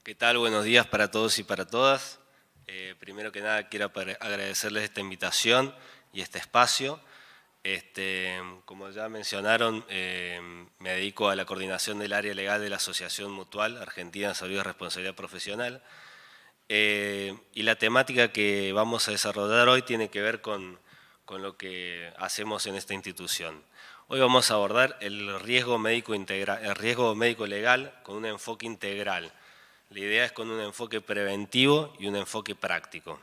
¿Qué tal? Buenos días para todos y para todas. Primero que nada quiero agradecerles esta invitación y este espacio. Como ya mencionaron, me dedico a la coordinación del área legal de la Asociación Mutual Argentina de Salud y Responsabilidad Profesional. Y la temática que vamos a desarrollar hoy tiene que ver con lo que hacemos en esta institución. Hoy vamos a abordar el riesgo médico legal con un enfoque integral. La idea es con un enfoque preventivo y un enfoque práctico.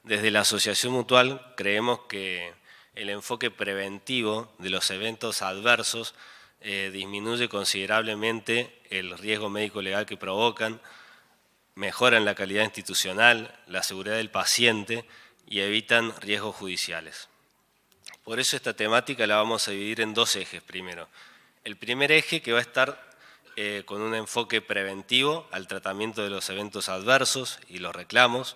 Desde la Asociación Mutual creemos que el enfoque preventivo de los eventos adversos disminuye considerablemente el riesgo médico legal que provocan, mejoran la calidad institucional, la seguridad del paciente y evitan riesgos judiciales. Por eso esta temática la vamos a dividir en dos ejes primero. El primer eje que va a estar con un enfoque preventivo al tratamiento de los eventos adversos y los reclamos.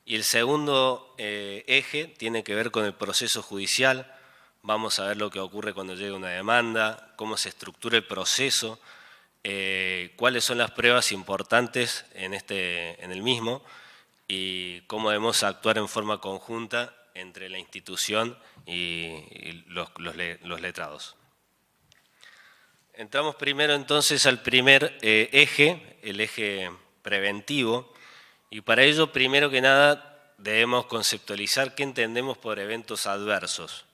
Y el segundo eje tiene que ver con el proceso judicial. Vamos a ver lo que ocurre cuando llega una demanda, cómo se estructura el proceso, cuáles son las pruebas importantes en el mismo y cómo debemos actuar en forma conjunta entre la institución y los letrados. Entramos primero entonces al primer eje, el eje preventivo, y para ello primero que nada debemos conceptualizar qué entendemos por eventos adversos.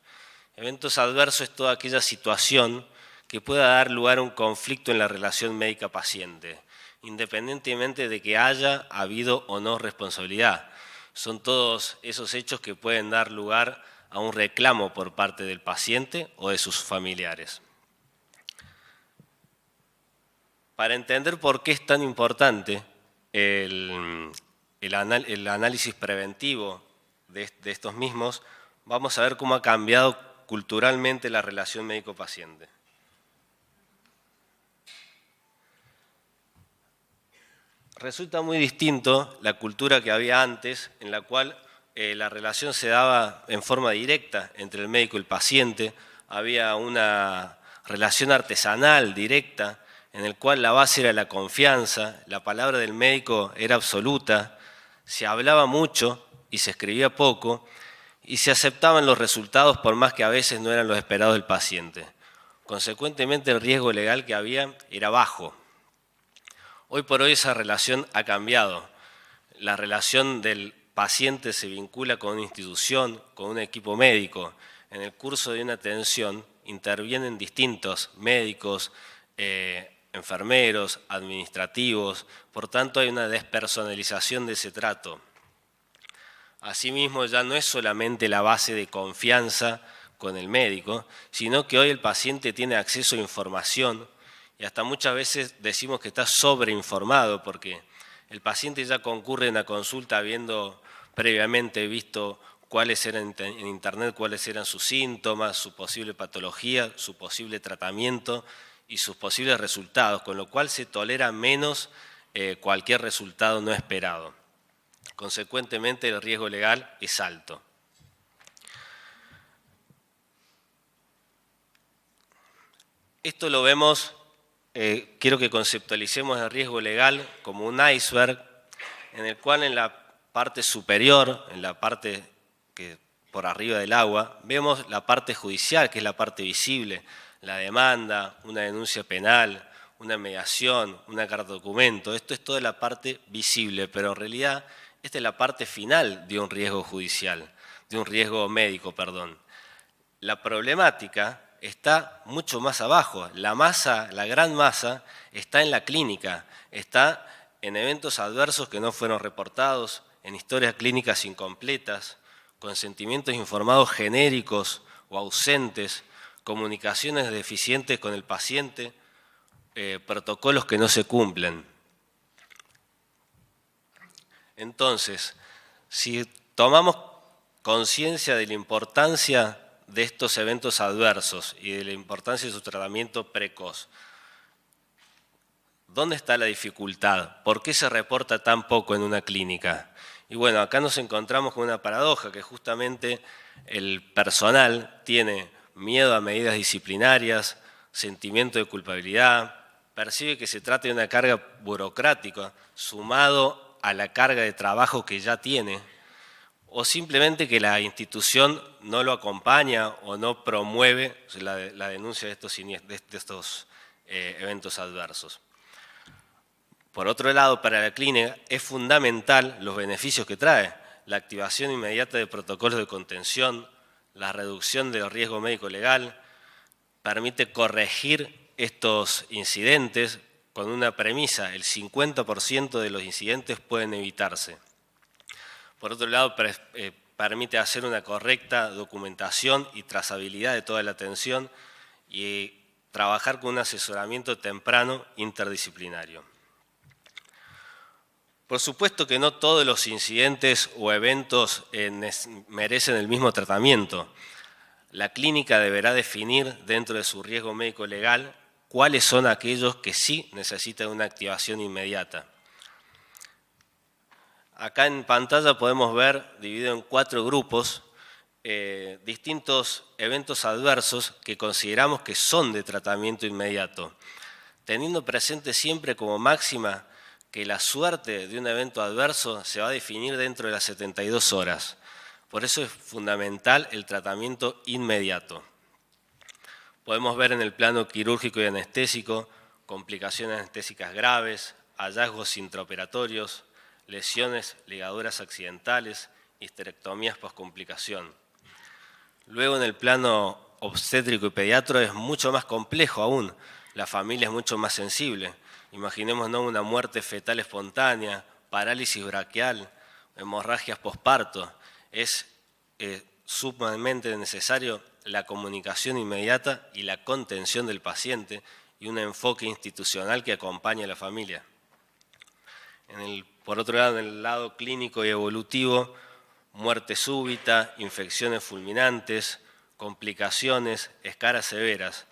Eventos adversos es toda aquella situación que pueda dar lugar a un conflicto en la relación médica-paciente, independientemente de que haya habido o no responsabilidad. Son todos esos hechos que pueden dar lugar a un reclamo por parte del paciente o de sus familiares. Para entender por qué es tan importante el análisis preventivo de estos mismos, vamos a ver cómo ha cambiado culturalmente la relación médico-paciente. Resulta muy distinto la cultura que había antes, en la cual la relación se daba en forma directa entre el médico y el paciente, había una relación artesanal directa, en el cual la base era la confianza, la palabra del médico era absoluta, se hablaba mucho y se escribía poco, y se aceptaban los resultados por más que a veces no eran los esperados del paciente. Consecuentemente, el riesgo legal que había era bajo. Hoy por hoy esa relación ha cambiado. La relación del paciente se vincula con una institución, con un equipo médico. En el curso de una atención intervienen distintos médicos, enfermeros, administrativos, por tanto hay una despersonalización de ese trato. Asimismo, ya no es solamente la base de confianza con el médico, sino que hoy el paciente tiene acceso a información y hasta muchas veces decimos que está sobreinformado porque el paciente ya concurre en la consulta habiendo previamente visto cuáles eran en internet, cuáles eran sus síntomas, su posible patología, su posible tratamiento y sus posibles resultados, con lo cual se tolera menos cualquier resultado no esperado. Consecuentemente, el riesgo legal es alto. Esto lo vemos, quiero que conceptualicemos el riesgo legal como un iceberg, en el cual en la parte superior, en la parte que por arriba del agua, vemos la parte judicial, que es la parte visible, la demanda, una denuncia penal, una mediación, una carta de documento. Esto es toda la parte visible, pero en realidad esta es la parte final de un riesgo judicial, de un riesgo médico, perdón. La problemática está mucho más abajo. La masa, la gran masa, está en la clínica, está en eventos adversos que no fueron reportados, en historias clínicas incompletas, consentimientos informados genéricos o ausentes, comunicaciones deficientes con el paciente, protocolos que no se cumplen. Entonces, si tomamos conciencia de la importancia de estos eventos adversos y de la importancia de su tratamiento precoz, ¿dónde está la dificultad? ¿Por qué se reporta tan poco en una clínica? Y bueno, acá nos encontramos con una paradoja, que justamente el personal tiene miedo a medidas disciplinarias, sentimiento de culpabilidad, percibe que se trata de una carga burocrática sumado a la carga de trabajo que ya tiene, o simplemente que la institución no lo acompaña o no promueve la denuncia de estos eventos adversos. Por otro lado, para la clínica es fundamental los beneficios que trae, la activación inmediata de protocolos de contención, la reducción del riesgo médico legal, permite corregir estos incidentes con una premisa: el 50% de los incidentes pueden evitarse. Por otro lado, permite hacer una correcta documentación y trazabilidad de toda la atención y trabajar con un asesoramiento temprano interdisciplinario. Por supuesto que no todos los incidentes o eventos merecen el mismo tratamiento. La clínica deberá definir dentro de su riesgo médico legal cuáles son aquellos que sí necesitan una activación inmediata. Acá en pantalla podemos ver, dividido en 4 grupos, distintos eventos adversos que consideramos que son de tratamiento inmediato, teniendo presente siempre como máxima que la suerte de un evento adverso se va a definir dentro de las 72 horas. Por eso es fundamental el tratamiento inmediato. Podemos ver en el plano quirúrgico y anestésico complicaciones anestésicas graves, hallazgos intraoperatorios, lesiones ligaduras accidentales, histerectomías poscomplicación. Luego en el plano obstétrico y pediatro es mucho más complejo aún, la familia es mucho más sensible. Imaginémonos una muerte fetal espontánea, parálisis braquial, hemorragias posparto. Es sumamente necesario la comunicación inmediata y la contención del paciente y un enfoque institucional que acompañe a la familia. Por otro lado, en el lado clínico y evolutivo, muerte súbita, infecciones fulminantes, complicaciones, escaras severas.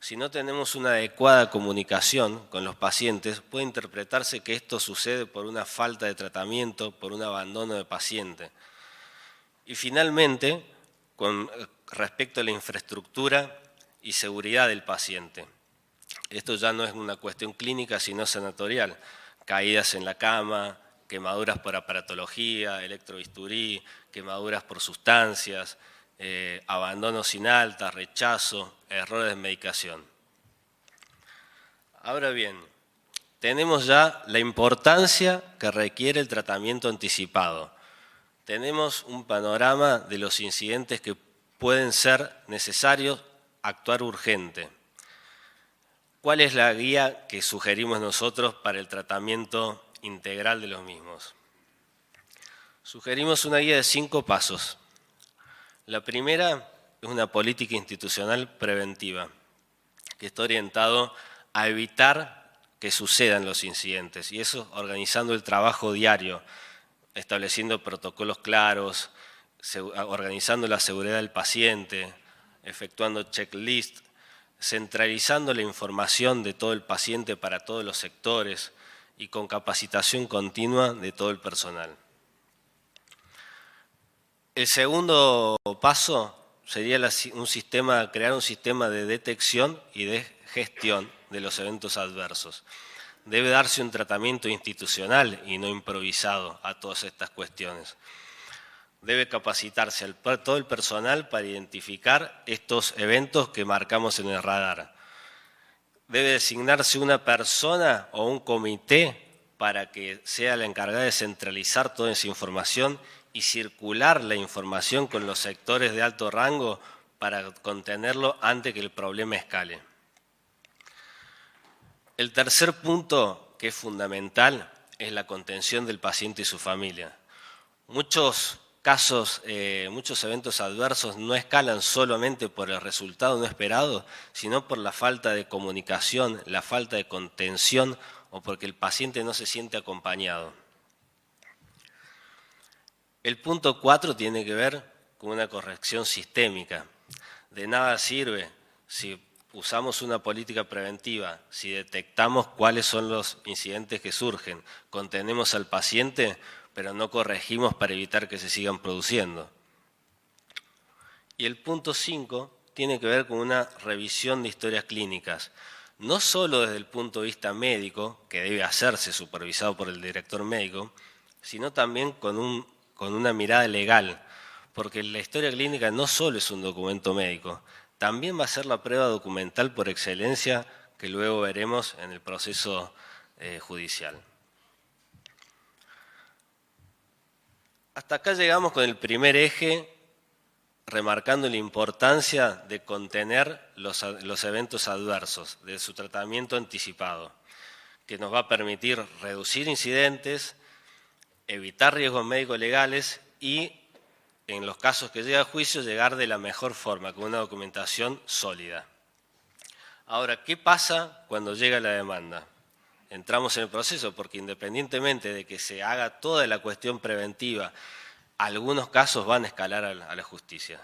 Si no tenemos una adecuada comunicación con los pacientes, puede interpretarse que esto sucede por una falta de tratamiento, por un abandono de paciente. Y finalmente, con respecto a la infraestructura y seguridad del paciente. Esto ya no es una cuestión clínica, sino sanatorial. Caídas en la cama, quemaduras por aparatología, electrobisturí, quemaduras por sustancias, abandono sin alta, rechazo, errores de medicación. Ahora bien, tenemos ya la importancia que requiere el tratamiento anticipado. Tenemos un panorama de los incidentes que pueden ser necesarios actuar urgente. ¿Cuál es la guía que sugerimos nosotros para el tratamiento integral de los mismos? Sugerimos una guía de 5 pasos. La primera es una política institucional preventiva, que está orientado a evitar que sucedan los incidentes, y eso organizando el trabajo diario, estableciendo protocolos claros, organizando la seguridad del paciente, efectuando checklists, centralizando la información de todo el paciente para todos los sectores y con capacitación continua de todo el personal. El segundo paso sería crear un sistema de detección y de gestión de los eventos adversos. Debe darse un tratamiento institucional y no improvisado a todas estas cuestiones. Debe capacitarse todo el personal para identificar estos eventos que marcamos en el radar. Debe designarse una persona o un comité para que sea la encargada de centralizar toda esa información y circular la información con los sectores de alto rango para contenerlo antes que el problema escale. El tercer punto, que es fundamental, es la contención del paciente y su familia. Muchos eventos adversos no escalan solamente por el resultado no esperado, sino por la falta de comunicación, la falta de contención o porque el paciente no se siente acompañado. El punto 4 tiene que ver con una corrección sistémica. De nada sirve si usamos una política preventiva, si detectamos cuáles son los incidentes que surgen, contenemos al paciente, pero no corregimos para evitar que se sigan produciendo. Y el punto 5 tiene que ver con una revisión de historias clínicas. no solo desde el punto de vista médico, que debe hacerse supervisado por el director médico, sino también con una mirada legal, porque la historia clínica no solo es un documento médico, también va a ser la prueba documental por excelencia que luego veremos en el proceso judicial. Hasta acá llegamos con el primer eje, remarcando la importancia de contener los eventos adversos, de su tratamiento anticipado, que nos va a permitir reducir incidentes, evitar riesgos médicos legales y, en los casos que llegue a juicio, llegar de la mejor forma, con una documentación sólida. Ahora, ¿qué pasa cuando llega la demanda? Entramos en el proceso porque independientemente de que se haga toda la cuestión preventiva, algunos casos van a escalar a la justicia.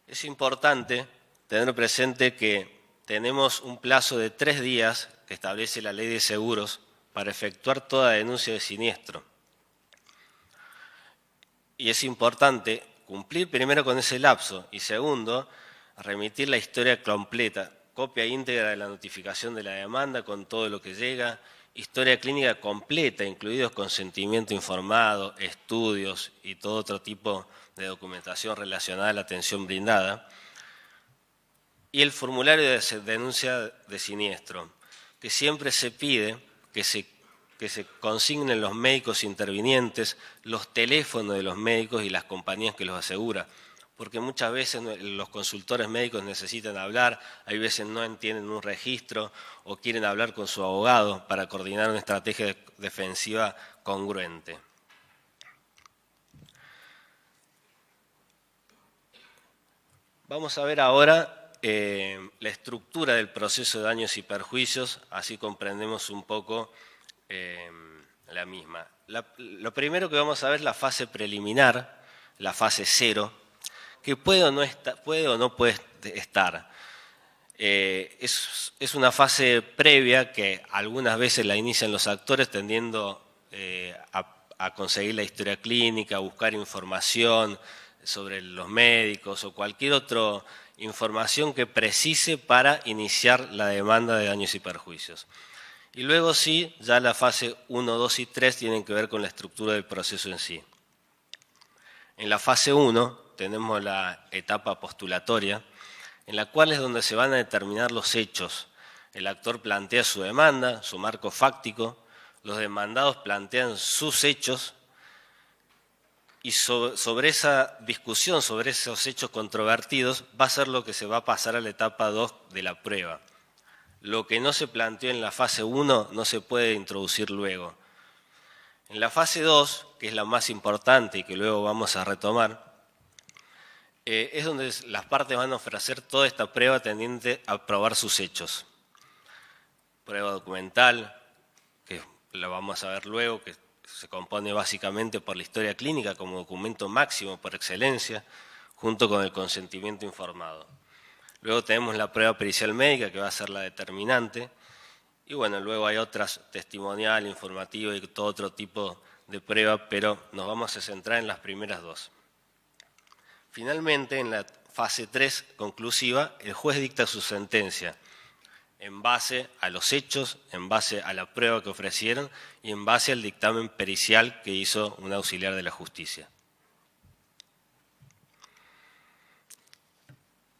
Es importante tener presente que tenemos un plazo de 3 días que establece la Ley de Seguros para efectuar toda denuncia de siniestro. Y es importante cumplir primero con ese lapso y segundo, remitir la historia completa, copia íntegra de la notificación de la demanda con todo lo que llega, historia clínica completa, incluidos consentimiento informado, estudios y todo otro tipo de documentación relacionada a la atención brindada, y el formulario de denuncia de siniestro, que siempre se pide que se consignen los médicos intervinientes, los teléfonos de los médicos y las compañías que los asegura, porque muchas veces los consultores médicos necesitan hablar, hay veces no entienden un registro o quieren hablar con su abogado para coordinar una estrategia defensiva congruente. Vamos a ver ahora la estructura del proceso de daños y perjuicios, así comprendemos un poco la misma. Lo primero que vamos a ver es la fase preliminar, la fase 0, que puede o no puede estar. Es una fase previa que algunas veces la inician los actores tendiendo a conseguir la historia clínica, a buscar información sobre los médicos o cualquier otra información que precise para iniciar la demanda de daños y perjuicios. Y luego sí, ya la fase 1, 2 y 3 tienen que ver con la estructura del proceso en sí. En la fase 1 tenemos la etapa postulatoria, en la cual es donde se van a determinar los hechos. El actor plantea su demanda, su marco fáctico, los demandados plantean sus hechos y sobre esa discusión, sobre esos hechos controvertidos, va a ser lo que se va a pasar a la etapa 2 de la prueba. Lo que no se planteó en la fase 1 no se puede introducir luego. En la fase 2, que es la más importante y que luego vamos a retomar, es donde las partes van a ofrecer toda esta prueba tendiente a probar sus hechos. Prueba documental, que la vamos a ver luego, que se compone básicamente por la historia clínica como documento máximo por excelencia, junto con el consentimiento informado. Luego tenemos la prueba pericial médica, que va a ser la determinante, y bueno, luego hay otras testimonial, informativa y todo otro tipo de prueba, pero nos vamos a centrar en las primeras dos. Finalmente, en la fase 3 conclusiva, el juez dicta su sentencia en base a los hechos, en base a la prueba que ofrecieron y en base al dictamen pericial que hizo un auxiliar de la justicia.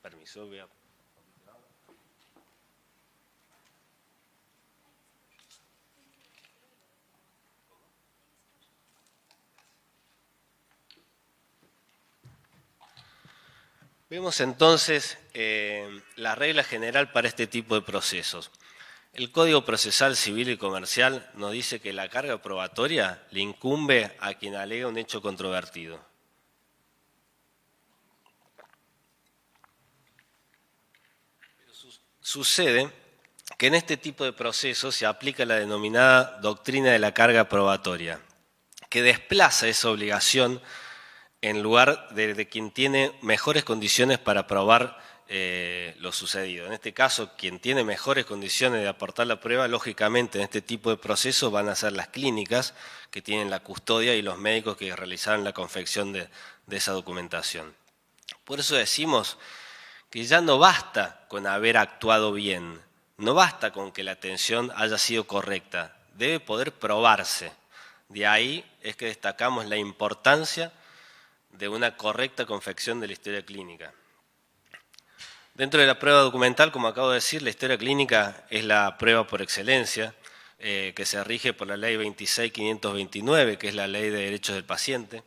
Permiso, voy a... Vemos entonces la regla general para este tipo de procesos. El Código Procesal Civil y Comercial nos dice que la carga probatoria le incumbe a quien alega un hecho controvertido. Pero sucede que en este tipo de procesos se aplica la denominada doctrina de la carga probatoria, que desplaza esa obligación en lugar de quien tiene mejores condiciones para probar lo sucedido. En este caso, quien tiene mejores condiciones de aportar la prueba, lógicamente en este tipo de procesos van a ser las clínicas que tienen la custodia y los médicos que realizaron la confección de esa documentación. Por eso decimos que ya no basta con haber actuado bien, no basta con que la atención haya sido correcta, debe poder probarse. De ahí es que destacamos la importancia de una correcta confección de la historia clínica. Dentro de la prueba documental, como acabo de decir, la historia clínica es la prueba por excelencia, que se rige por la ley 26.529, que es la ley de derechos del paciente,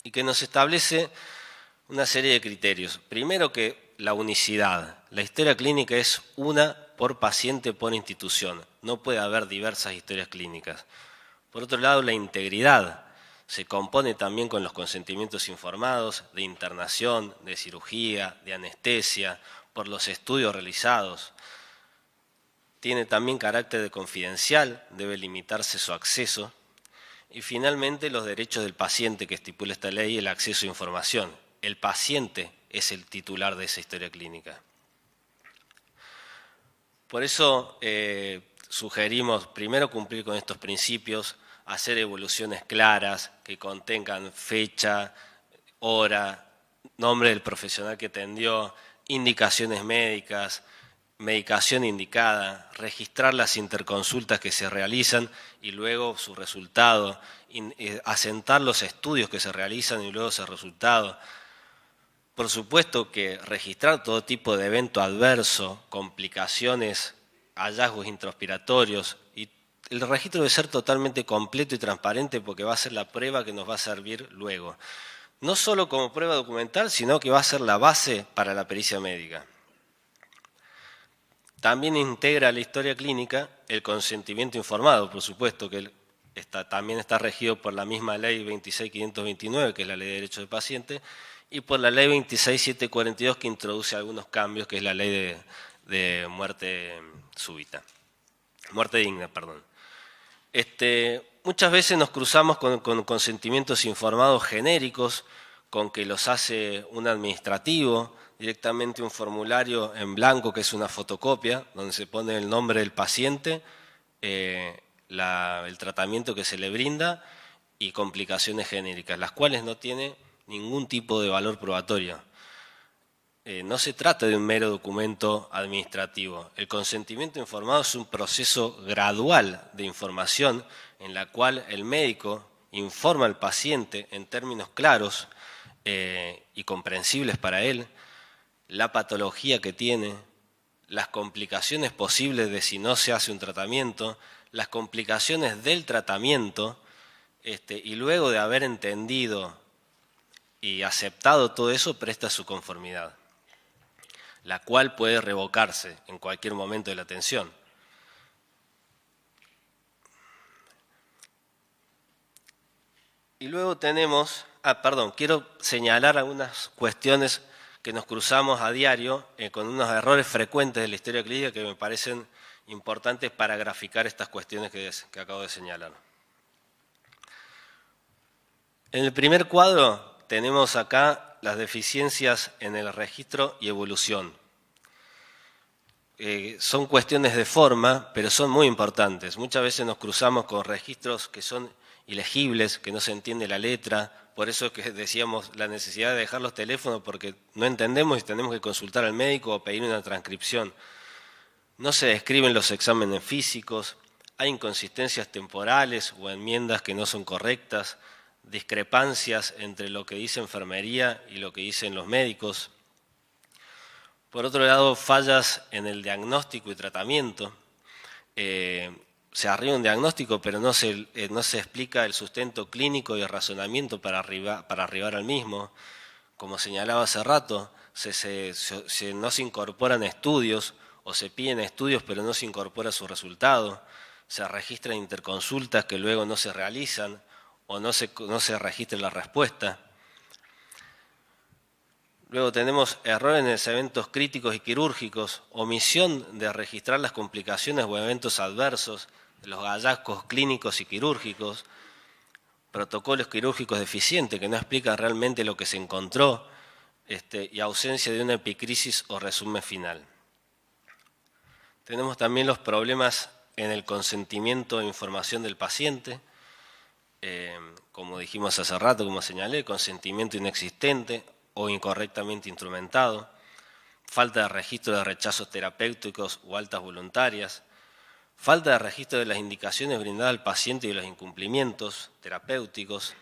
y que nos establece una serie de criterios. Primero que la unicidad. La historia clínica es una por paciente por institución. No puede haber diversas historias clínicas. Por otro lado, la integridad. Se compone también con los consentimientos informados de internación, de cirugía, de anestesia, por los estudios realizados. Tiene también carácter de confidencial, debe limitarse su acceso. Y finalmente los derechos del paciente que estipula esta ley, el acceso a información. El paciente es el titular de esa historia clínica. Por eso sugerimos primero cumplir con estos principios, hacer evoluciones claras que contengan fecha, hora, nombre del profesional que atendió, indicaciones médicas, medicación indicada, registrar las interconsultas que se realizan y luego su resultado, asentar los estudios que se realizan y luego ese resultado. Por supuesto que registrar todo tipo de evento adverso, complicaciones, hallazgos intraoperatorios, y el registro debe ser totalmente completo y transparente porque va a ser la prueba que nos va a servir luego. No solo como prueba documental, sino que va a ser la base para la pericia médica. También integra la historia clínica el consentimiento informado, por supuesto que también está regido por la misma ley 26.529, que es la ley de derechos del paciente, y por la ley 26.742, que introduce algunos cambios, que es la ley de muerte súbita, muerte digna, perdón. Muchas veces nos cruzamos con consentimientos informados genéricos, con que los hace un administrativo, directamente un formulario en blanco, que es una fotocopia, donde se pone el nombre del paciente, el tratamiento que se le brinda y complicaciones genéricas, las cuales no tienen ningún tipo de valor probatorio. No se trata de un mero documento administrativo. El consentimiento informado es un proceso gradual de información en la cual el médico informa al paciente en términos claros y comprensibles para él la patología que tiene, las complicaciones posibles de si no se hace un tratamiento, las complicaciones del tratamiento, y luego de haber entendido y aceptado todo eso, presta su conformidad, la cual puede revocarse en cualquier momento de la atención. Y luego tenemos, quiero señalar algunas cuestiones que nos cruzamos a diario con unos errores frecuentes de la historia clínica que me parecen importantes para graficar estas cuestiones que acabo de señalar. En el primer cuadro tenemos acá las deficiencias en el registro y evolución. Son cuestiones de forma, pero son muy importantes. Muchas veces nos cruzamos con registros que son ilegibles, que no se entiende la letra. Por eso es que decíamos la necesidad de dejar los teléfonos, porque no entendemos y tenemos que consultar al médico o pedir una transcripción. No se describen los exámenes físicos, hay inconsistencias temporales o enmiendas que no son correctas, discrepancias entre lo que dice enfermería y lo que dicen los médicos. Por otro lado, fallas en el diagnóstico y tratamiento. Se arriba un diagnóstico, pero no se explica el sustento clínico y el razonamiento para arribar al mismo. Como señalaba hace rato, no se incorporan estudios o se piden estudios, pero no se incorpora su resultado. Se registran interconsultas que luego no se realizan o no se registra la respuesta. Luego tenemos errores en los eventos críticos y quirúrgicos, omisión de registrar las complicaciones o eventos adversos, los hallazgos clínicos y quirúrgicos, protocolos quirúrgicos deficientes que no explican realmente lo que se encontró, y ausencia de una epicrisis o resumen final. Tenemos también los problemas en el consentimiento e información del paciente, como dijimos hace rato, como señalé, consentimiento inexistente o incorrectamente instrumentado. falta de registro de rechazos terapéuticos o altas voluntarias, falta de registro de las indicaciones brindadas al paciente y de los incumplimientos terapéuticos.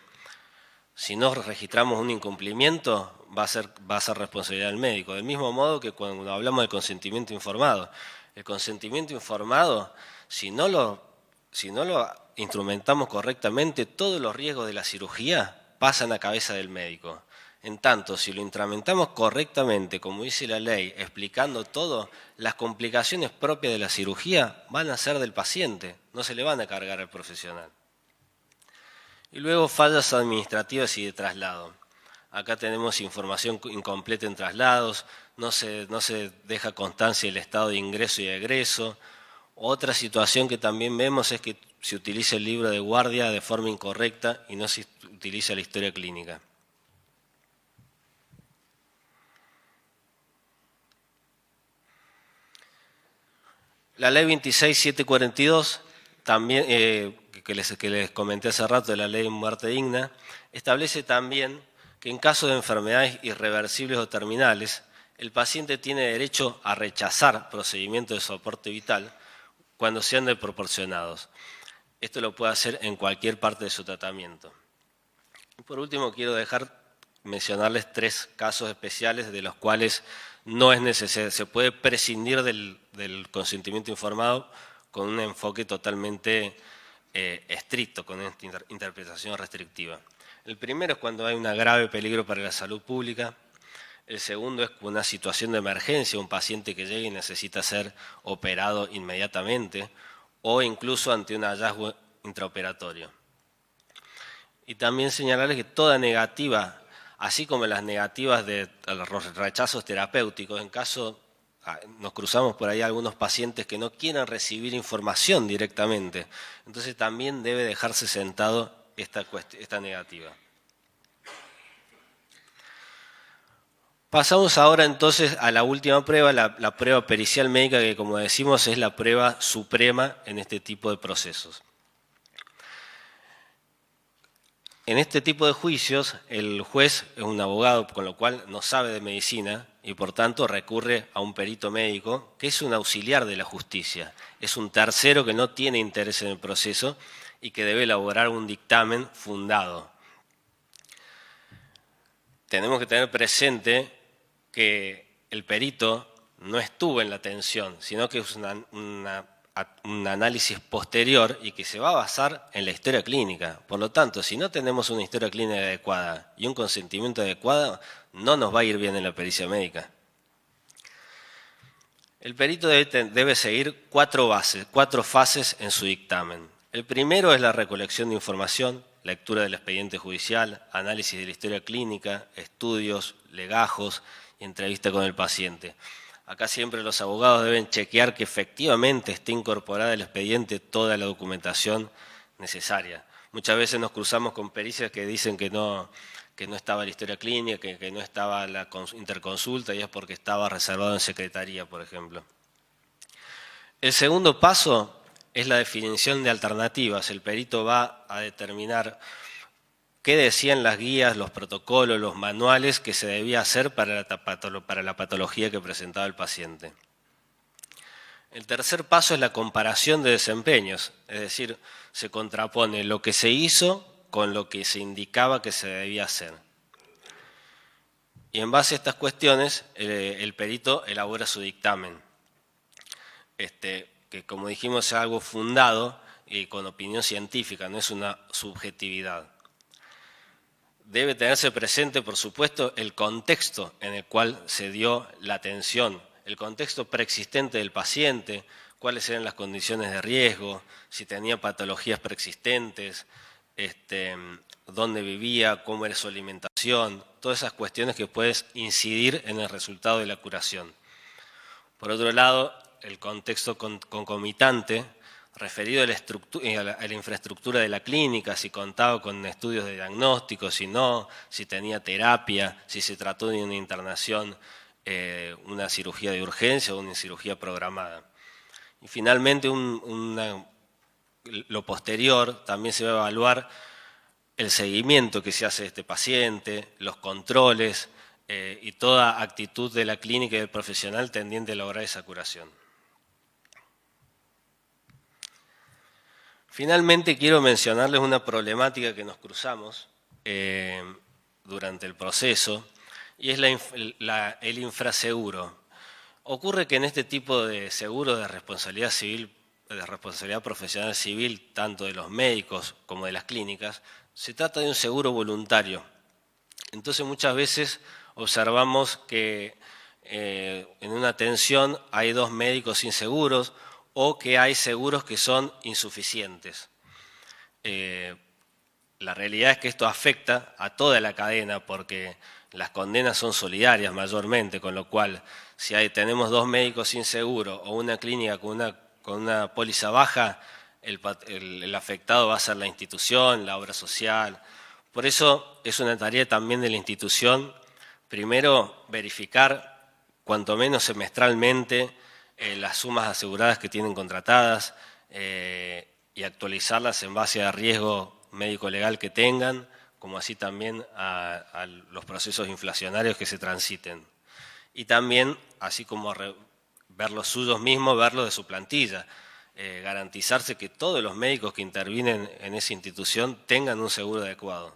Si no registramos un incumplimiento, va a ser responsabilidad del médico. Del mismo modo que cuando hablamos del consentimiento informado. El consentimiento informado, si no lo instrumentamos correctamente, todos los riesgos de la cirugía pasan a cabeza del médico. En tanto, si lo instrumentamos correctamente, como dice la ley, explicando todo, las complicaciones propias de la cirugía van a ser del paciente, no se le van a cargar al profesional. Y luego fallas administrativas y de traslado. Acá tenemos información incompleta en traslados, no se deja constancia del estado de ingreso y egreso. Otra situación que también vemos es que se utiliza el libro de guardia de forma incorrecta y no se utiliza la historia clínica. La ley 26.742, también, que les comenté hace rato de la ley de muerte digna, establece también que en caso de enfermedades irreversibles o terminales, el paciente tiene derecho a rechazar procedimientos de soporte vital cuando sean desproporcionados. Esto lo puede hacer en cualquier parte de su tratamiento. Y por último, quiero mencionarles 3 casos especiales de los cuales no es necesario, se puede prescindir del consentimiento informado con un enfoque totalmente estricto, con esta interpretación restrictiva. El primero es cuando hay un grave peligro para la salud pública. El segundo es una situación de emergencia, un paciente que llega y necesita ser operado inmediatamente o incluso ante un hallazgo intraoperatorio. Y también señalarles que toda negativa, así como las negativas de los rechazos terapéuticos, en caso nos cruzamos por ahí algunos pacientes que no quieran recibir información directamente, entonces también debe dejarse sentado esta negativa. Pasamos ahora entonces a la última prueba, la prueba pericial médica, que como decimos es la prueba suprema en este tipo de procesos. En este tipo de juicios, el juez es un abogado, con lo cual no sabe de medicina y por tanto recurre a un perito médico que es un auxiliar de la justicia. Es un tercero que no tiene interés en el proceso y que debe elaborar un dictamen fundado. Tenemos que tener presente que el perito no estuvo en la atención, sino que es un análisis posterior y que se va a basar en la historia clínica. Por lo tanto, si no tenemos una historia clínica adecuada y un consentimiento adecuado, no nos va a ir bien en la pericia médica. El perito debe seguir 4 fases en su dictamen. El primero es la recolección de información, lectura del expediente judicial, análisis de la historia clínica, estudios, legajos y entrevista con el paciente. Acá siempre los abogados deben chequear que efectivamente esté incorporada al expediente toda la documentación necesaria. Muchas veces nos cruzamos con pericias que dicen que no estaba la historia clínica, que no estaba la interconsulta y es porque estaba reservado en secretaría, por ejemplo. El segundo paso es la definición de alternativas. El perito va a determinar qué decían las guías, los protocolos, los manuales que se debía hacer para la patología que presentaba el paciente. El tercer paso es la comparación de desempeños, es decir, se contrapone lo que se hizo con lo que se indicaba que se debía hacer. Y en base a estas cuestiones, el perito elabora su dictamen, que como dijimos es algo fundado y con opinión científica, no es una subjetividad. Debe tenerse presente, por supuesto, el contexto en el cual se dio la atención, el contexto preexistente del paciente, cuáles eran las condiciones de riesgo, si tenía patologías preexistentes, dónde vivía, cómo era su alimentación, todas esas cuestiones que pueden incidir en el resultado de la curación. Por otro lado, el contexto concomitante, referido a la infraestructura de la clínica, si contaba con estudios de diagnóstico, si no, si tenía terapia, si se trató de una internación, una cirugía de urgencia o una cirugía programada. Y finalmente, lo posterior, también se va a evaluar el seguimiento que se hace de este paciente, los controles, y toda actitud de la clínica y del profesional tendiente a lograr esa curación. Finalmente quiero mencionarles una problemática que nos cruzamos durante el proceso y es el infraseguro. Ocurre que en este tipo de seguro de responsabilidad civil, de responsabilidad profesional civil, tanto de los médicos como de las clínicas, se trata de un seguro voluntario. Entonces muchas veces observamos que en una atención hay 2 médicos inseguros o que hay seguros que son insuficientes. La realidad es que esto afecta a toda la cadena porque las condenas son solidarias mayormente, con lo cual si tenemos 2 médicos inseguros o una clínica con una póliza baja, el afectado va a ser la institución, la obra social. Por eso es una tarea también de la institución, primero verificar cuanto menos semestralmente las sumas aseguradas que tienen contratadas y actualizarlas en base al riesgo médico-legal que tengan, como así también a los procesos inflacionarios que se transiten. Y también, así como ver los suyos mismos, verlo de su plantilla. Garantizarse que todos los médicos que intervienen en esa institución tengan un seguro adecuado.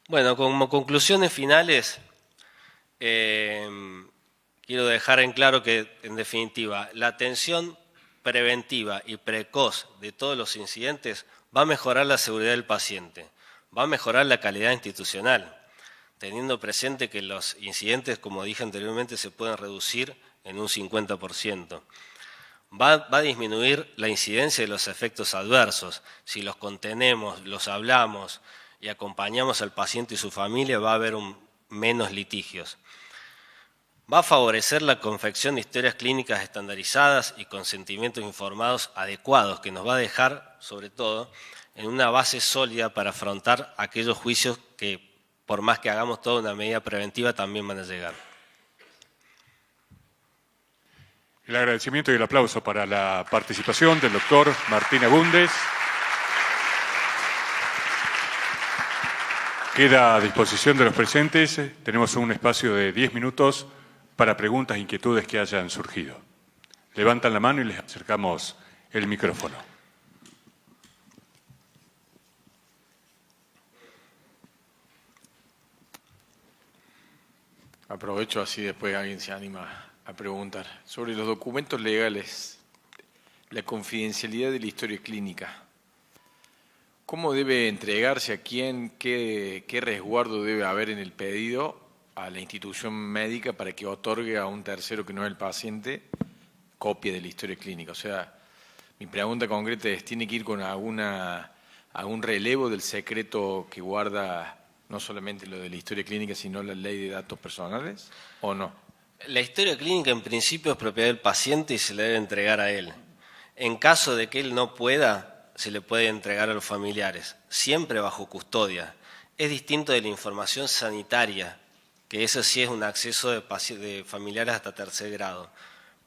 Bueno, como conclusiones finales, quiero dejar en claro que, en definitiva, la atención preventiva y precoz de todos los incidentes va a mejorar la seguridad del paciente, va a mejorar la calidad institucional, teniendo presente que los incidentes, como dije anteriormente, se pueden reducir en un 50%. Va a disminuir la incidencia de los efectos adversos. Si los contenemos, los hablamos y acompañamos al paciente y su familia, va a haber menos litigios. Va a favorecer la confección de historias clínicas estandarizadas y consentimientos informados adecuados, que nos va a dejar, sobre todo, en una base sólida para afrontar aquellos juicios que, por más que hagamos toda una medida preventiva, también van a llegar. El agradecimiento y el aplauso para la participación del doctor Martín Agúndez. Queda a disposición de los presentes. Tenemos un espacio de 10 minutos para preguntas e inquietudes que hayan surgido. Levantan la mano y les acercamos el micrófono. Aprovecho así después alguien se anima a preguntar. Sobre los documentos legales, la confidencialidad de la historia clínica. ¿Cómo debe entregarse a quién? ¿Qué resguardo debe haber en el pedido a la institución médica para que otorgue a un tercero que no es el paciente copia de la historia clínica? O sea, mi pregunta concreta es, ¿tiene que ir con algún relevo del secreto que guarda no solamente lo de la historia clínica, sino la ley de datos personales, o no? La historia clínica en principio es propiedad del paciente y se le debe entregar a él. En caso de que él no pueda, se le puede entregar a los familiares, siempre bajo custodia. Es distinto de la información sanitaria, que eso sí es un acceso de familiares hasta 3er grado.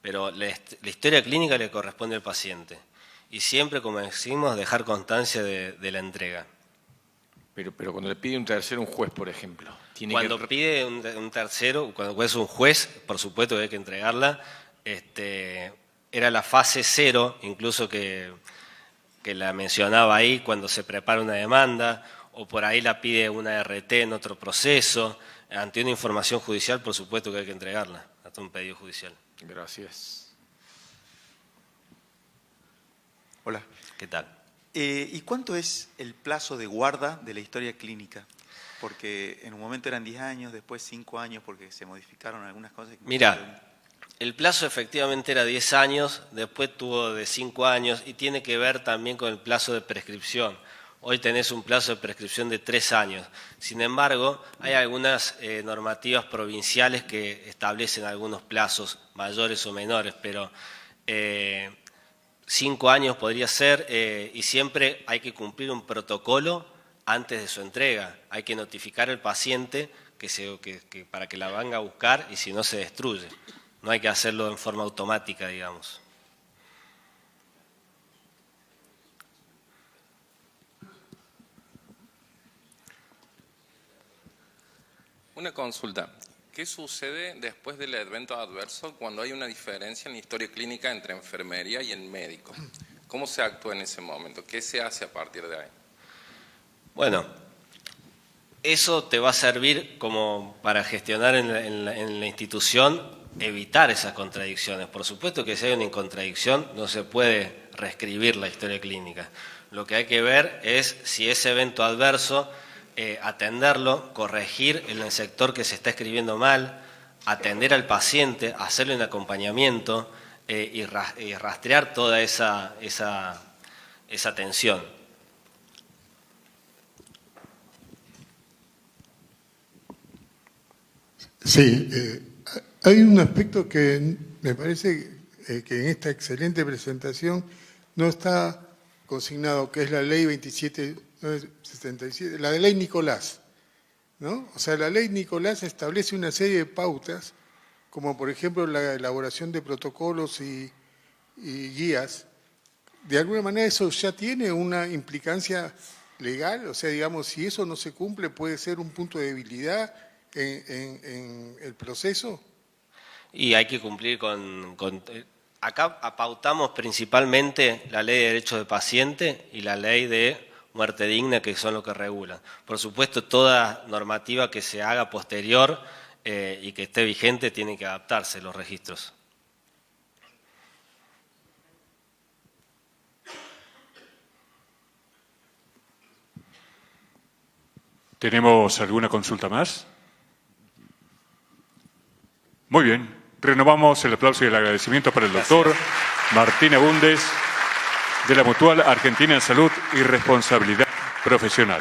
Pero la historia clínica le corresponde al paciente. Y siempre, como decimos, dejar constancia de la entrega. Pero cuando le pide un tercero, un juez, por ejemplo. Cuando pide un tercero, cuando es un juez, por supuesto que hay que entregarla. Era la fase 0, incluso que la mencionaba ahí, cuando se prepara una demanda, o por ahí la pide una RT en otro proceso. Ante una información judicial, por supuesto que hay que entregarla, hasta un pedido judicial. Gracias. Hola. ¿Qué tal? ¿Y cuánto es el plazo de guarda de la historia clínica? Porque en un momento eran 10 años, después 5 años, porque se modificaron algunas cosas. Mira, el plazo efectivamente era 10 años, después tuvo de 5 años y tiene que ver también con el plazo de prescripción. Hoy tenés un plazo de prescripción de 3 años. Sin embargo, hay algunas normativas provinciales que establecen algunos plazos mayores o menores, pero 5 años podría ser, y siempre hay que cumplir un protocolo antes de su entrega. Hay que notificar al paciente para que la venga a buscar y si no se destruye. No hay que hacerlo en forma automática, digamos. Una consulta. ¿Qué sucede después del evento adverso cuando hay una diferencia en la historia clínica entre enfermería y el médico? ¿Cómo se actúa en ese momento? ¿Qué se hace a partir de ahí? Bueno, eso te va a servir como para gestionar en la institución, evitar esas contradicciones. Por supuesto que si hay una contradicción no se puede reescribir la historia clínica. Lo que hay que ver es si ese evento adverso, atenderlo, corregir en el sector que se está escribiendo mal, atender al paciente, hacerle un acompañamiento y rastrear toda esa atención. Sí, hay un aspecto que me parece que en esta excelente presentación no está consignado, que es la ley 27.977, la de ley Nicolás, ¿no? O sea, la ley Nicolás establece una serie de pautas, como por ejemplo la elaboración de protocolos y guías. De alguna manera eso ya tiene una implicancia legal, o sea, digamos, si eso no se cumple puede ser un punto de debilidad en el proceso. Y hay que cumplir acá pautamos principalmente la ley de derechos de paciente y la ley de muerte digna, que son lo que regulan. Por supuesto, toda normativa que se haga posterior y que esté vigente tiene que adaptarse los registros. ¿Tenemos alguna consulta más? Muy bien. Renovamos el aplauso y el agradecimiento para el doctor Martín Abundes, de la Mutual Argentina en Salud y Responsabilidad Profesional.